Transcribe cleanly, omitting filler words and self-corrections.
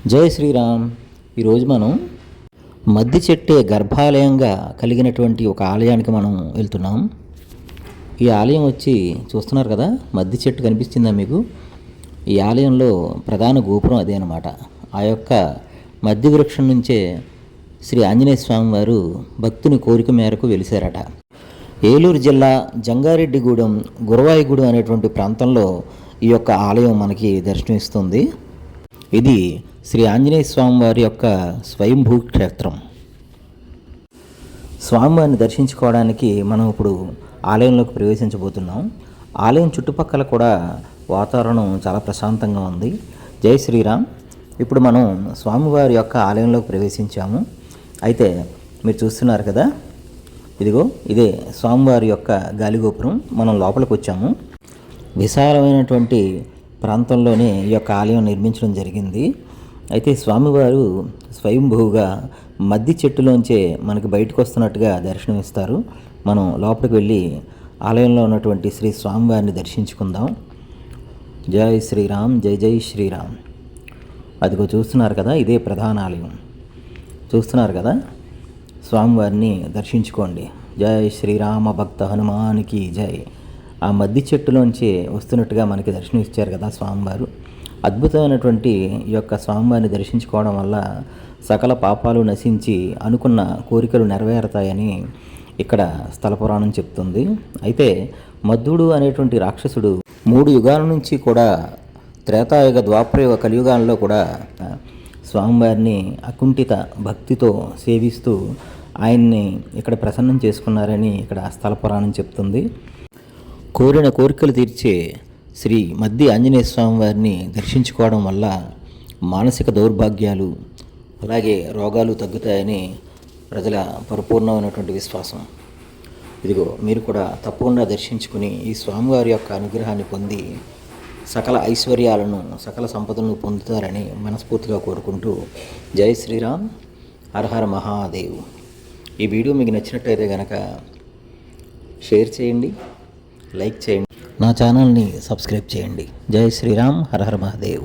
జై శ్రీరామ్. ఈరోజు మనం మద్ది చెట్టే గర్భాలయంగా కలిగినటువంటి ఒక ఆలయానికి మనం వెళ్తున్నాం. ఈ ఆలయం వచ్చి చూస్తున్నారు కదా, మద్ది చెట్టు కనిపిస్తుందా మీకు? ఈ ఆలయంలో ప్రధాన గోపురం అదే అనమాట. ఆ యొక్క మద్ది వృక్షం నుంచే శ్రీ ఆంజనేయ స్వామి వారు భక్తుని కోరిక మేరకు వెలిశారట. ఏలూరు జిల్లా జంగారెడ్డిగూడెం గురవాయిగూడెం అనేటువంటి ప్రాంతంలో ఈ యొక్క ఆలయం మనకి దర్శనమిస్తుంది. ఇది శ్రీ ఆంజనేయ స్వామి వారి యొక్క స్వయంభూ క్షేత్రం. స్వామివారిని దర్శించుకోవడానికి మనం ఇప్పుడు ఆలయంలోకి ప్రవేశించబోతున్నాం. ఆలయం చుట్టుపక్కల కూడా వాతావరణం చాలా ప్రశాంతంగా ఉంది. జై శ్రీరామ్. ఇప్పుడు మనం స్వామివారి యొక్క ఆలయంలోకి ప్రవేశించాము. అయితే మీరు చూస్తున్నారు కదా, ఇదిగో ఇదే స్వామివారి యొక్క గాలిగోపురం. మనం లోపలికి వచ్చాము. విశాలమైనటువంటి ప్రాంతంలోనే ఈ యొక్క ఆలయం నిర్మించడం జరిగింది. అయితే స్వామివారు స్వయంభూగా మద్ది చెట్టులోంచే మనకి బయటకు వస్తున్నట్టుగా దర్శనమిస్తారు. మనం లోపలికి వెళ్ళి ఆలయంలో ఉన్నటువంటి శ్రీ స్వామివారిని దర్శించుకుందాం. జై శ్రీరామ్, జై జై శ్రీరామ్. అదిగో చూస్తున్నారు కదా, ఇదే ప్రధాన ఆలయం. చూస్తున్నారు కదా, స్వామివారిని దర్శించుకోండి. జై శ్రీరామ భక్త హనుమానికి జై. ఆ మద్ది చెట్టులోంచి వస్తున్నట్టుగా మనకి దర్శనం ఇచ్చారు కదా స్వామివారు. అద్భుతమైనటువంటి ఈ యొక్క స్వామివారిని దర్శించుకోవడం వల్ల సకల పాపాలు నశించి అనుకున్న కోరికలు నెరవేరుతాయని ఇక్కడ స్థల పురాణం చెప్తుంది. అయితే మద్దుడు అనేటువంటి రాక్షసుడు 3 యుగాల నుంచి కూడా త్రేతాయుగ, ద్వాపరయుగ, కలియుగాల్లో కూడా స్వామివారిని అకుంఠిత భక్తితో సేవిస్తూ ఆయన్ని ఇక్కడ ప్రసన్నం చేసుకున్నారని ఇక్కడ స్థల పురాణం చెప్తుంది. కోరిన కోరికలు తీర్చే శ్రీ మద్ది ఆంజనేయ స్వామి వారిని దర్శించుకోవడం వల్ల మానసిక దౌర్భాగ్యాలు అలాగే రోగాలు తగ్గుతాయని ప్రజల పరిపూర్ణమైనటువంటి విశ్వాసం. ఇదిగో మీరు కూడా తప్పకుండా దర్శించుకుని ఈ స్వామివారి యొక్క అనుగ్రహాన్ని పొంది సకల ఐశ్వర్యాలను, సకల సంపదలను పొందుతారని మనస్ఫూర్తిగా కోరుకుంటూ జై శ్రీరామ్, హర హర మహాదేవ్. ఈ వీడియో మీకు నచ్చినట్టయితే కనుక షేర్ చేయండి, లైక్ చేయండి, నా ఛానల్ని సబ్స్క్రైబ్ చేయండి. జై శ్రీరామ్, హర హర మహాదేవ్.